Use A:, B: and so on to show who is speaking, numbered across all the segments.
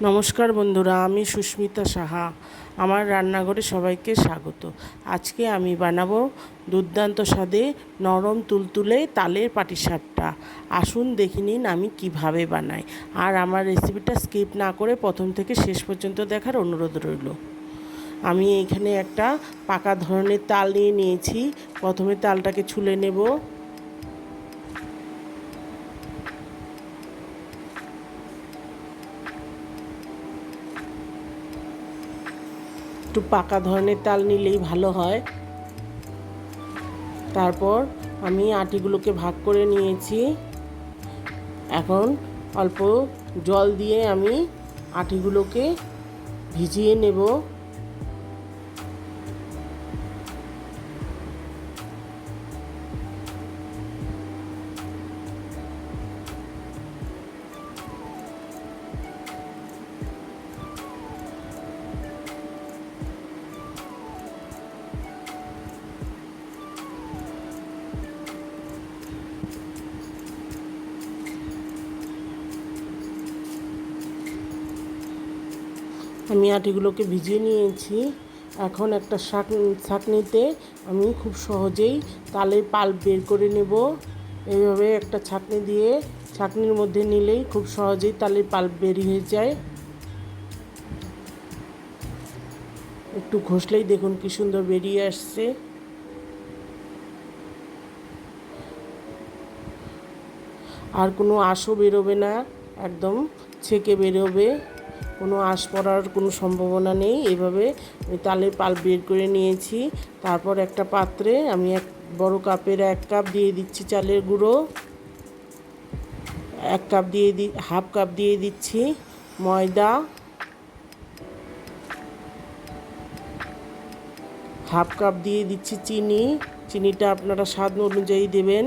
A: নমস্কার বন্ধুরা, আমি সুস্মিতা সাহা। আমার রান্নাঘরে সবাইকে স্বাগত। আজকে আমি বানাবো দুর্দান্ত স্বাদে নরম তুলতুলে তালের পাটিসাপটা। আসুন দেখে নিন আমি কিভাবে বানাই। আর আমার রেসিপিটা স্কিপ না করে প্রথম থেকে শেষ পর্যন্ত দেখার অনুরোধ রইল। আমি এখানে একটা পাকা ধরনের তাল নিয়ে নিয়েছি। প্রথমে তালটাকে ছুলে নেব। একটু পাকা ধরনের তাল নিলেই ভালো হয়। তারপর আমি আটিগুলোকে ভাগ করে নিয়েছি। এখন অল্প জল দিয়ে আমি আটিগুলোকে ভিজিয়ে নেব। আমি আটিগুলোকে ভিজিয়ে নিয়েছি। এখন একটা ছাঁকনিতে আমি খুব সহজেই তালের পাল্প বের করে নেব। এইভাবে একটা ছাঁকনি দিয়ে ছাঁকনির মধ্যে নিলেই খুব সহজেই তালের পাল্প বেরিয়ে যায়। একটু ঘষলেই দেখুন কি সুন্দর বেরিয়ে আসছে। আর কোনো আঁশও বেরোবে না, একদম ছেঁকে বেরোবে, কোনো আঁশ পড়ার কোনো সম্ভাবনা নেই। এইভাবে আমি তালের পাল্প বের করে নিয়েছি। তারপর একটা পাত্রে আমি বড় কাপের 1 কাপ দিয়ে দিচ্ছি চালের গুঁড়ো, 1 কাপ দিয়ে হাফ কাপ দিয়ে দিচ্ছি ময়দা, হাফ কাপ দিয়ে দিচ্ছি চিনিটা আপনারা স্বাদ অনুযায়ী দেবেন।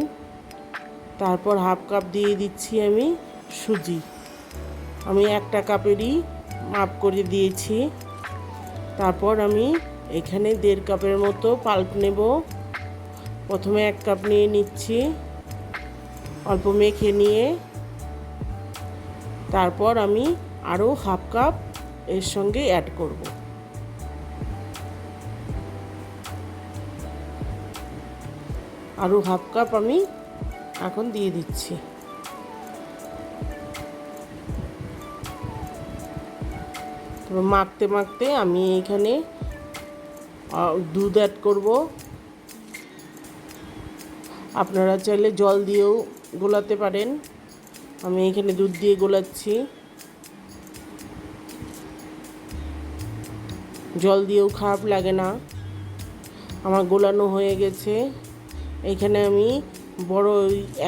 A: তারপর হাফ কাপ দিয়ে দিচ্ছি আমি সুজি। আমি একটা কাপেরই মাপ করে দিয়েছি। তারপর আমি এখানে 1.5 কাপের মতো পাল্প নেব। প্রথমে 1 কাপ নিয়ে নিচ্ছি, অল্প মেখে নিয়ে তারপর আমি আরও হাফ কাপ এর সঙ্গে অ্যাড করব। আরও হাফ কাপ আমি এখন দিয়ে দিচ্ছি। মাখতে মাখতে আমি এখানে দুধ অ্যাড করব। আপনারা চাইলে জল দিয়েও গোলাতে পারেন। আমি এখানে দুধ দিয়ে গোলাচ্ছি। জল দিয়েও খারাপ লাগে না। আমার গোলানো হয়ে গেছে। এখানে আমি বড়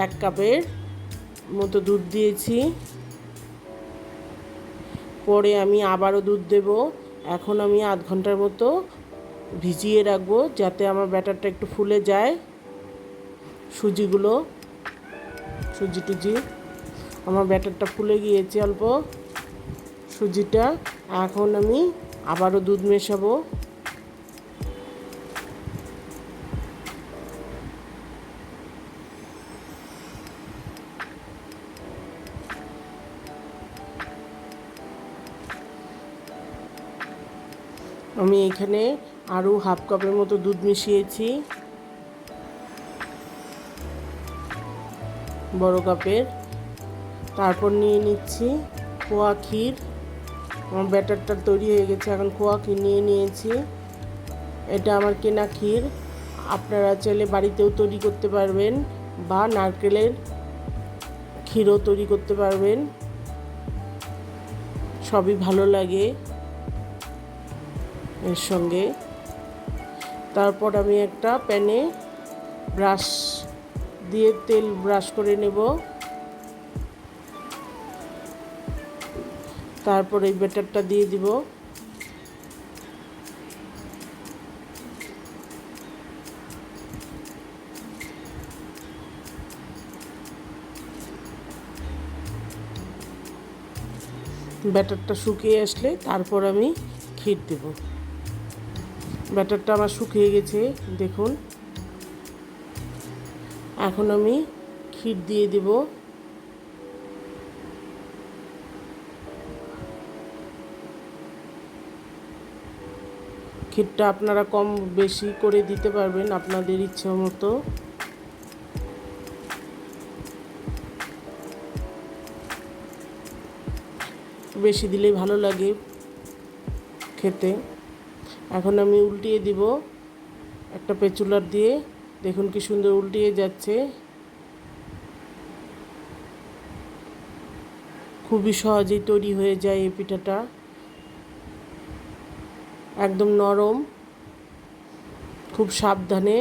A: 1 কাপের মতো দুধ দিয়েছি। পরে আমি আবারও দুধ দেব। এখন আমি আধ ঘন্টার মতো ভিজিয়ে রাখবো যাতে আমার ব্যাটারটা একটু ফুলে যায়। সুজি টুজি আমার ব্যাটারটা ফুলে গিয়েছে অল্প সুজিটা। এখন আমি আবারও দুধ মেশাবো। আমি এখানে আরও হাফ কাপের মতো দুধ মিশিয়েছি বড় কাপের। তারপর নিয়ে নিচ্ছি খোয়া ক্ষীর। আমার ব্যাটারটা তৈরি হয়ে গেছে। এখন খোয়া ক্ষীর নিয়ে নিয়েছি। এটা আমার কেনা ক্ষীর। আপনারা চাইলে বাড়িতেও তৈরি করতে পারবেন বা নারকেলের ক্ষীরও তৈরি করতে পারবেন, সবই ভালো লাগে এর সঙ্গে। তারপর আমি একটা প্যানে ব্রাশ দিয়ে তেল ব্রাশ করে নেব। তারপর এই ব্যাটারটা দিয়ে দিব। ব্যাটারটা শুকিয়ে আসলে তারপর আমি ক্ষীর দেব। ব্যাটারটা আমার শুকিয়ে গেছে দেখুন। এখন আমি ক্ষীর দিয়ে দেব। ক্ষীরটা আপনারা কম বেশি করে দিতে পারবেন আপনাদের ইচ্ছে মতো। বেশি দিলেই ভালো লাগে খেতে। এখন আমি উল্টিয়ে দিব একটা পেচুলার দিয়ে। দেখুন কি সুন্দর উল্টিয়ে যাচ্ছে। খুবই সহজেই তৈরি হয়ে যায় এই পিঠাটা, একদম নরম। খুব সাবধানে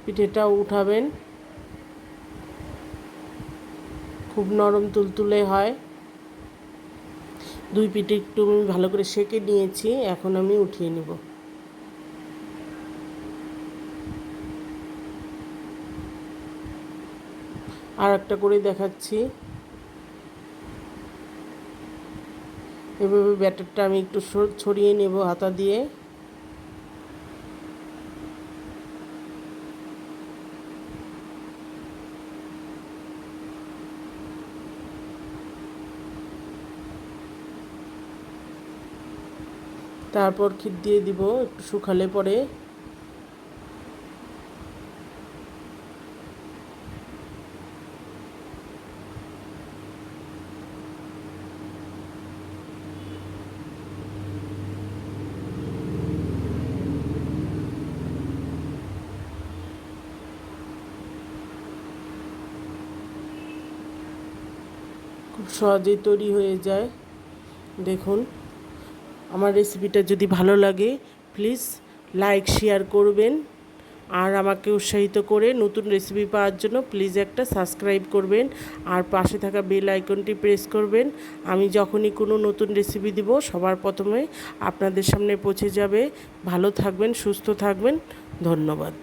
A: পিঠেটা উঠাবেন, খুব নরম তুলতুলে হয়। দুই পিঠে একটু আমি ভালো করে সেঁকে নিয়েছি, এখন আমি উঠিয়ে নেব। আর একটা করে দেখাচ্ছি। এভাবে ব্যাটারটা আমি একটু ছড়িয়ে নেব হাতা দিয়ে। তারপর ক্ষীর দিয়ে দিব একটু শুকালে পরে। খুব সহজেই তৈরি হয়ে যায়। দেখুন, আমার রেসিপিটা যদি ভালো লাগে প্লিজ লাইক শেয়ার করবেন, আর আমাকে উৎসাহিত করে নতুন রেসিপি পাওয়ার জন্য প্লিজ একটা সাবস্ক্রাইব করবেন, আর পাশে থাকা বেল আইকনটি প্রেস করবেন। আমি যখনই কোনো নতুন রেসিপি দিব সবার প্রথমে আপনাদের সামনে পৌঁছে যাবে। ভালো থাকবেন, সুস্থ থাকবেন। ধন্যবাদ।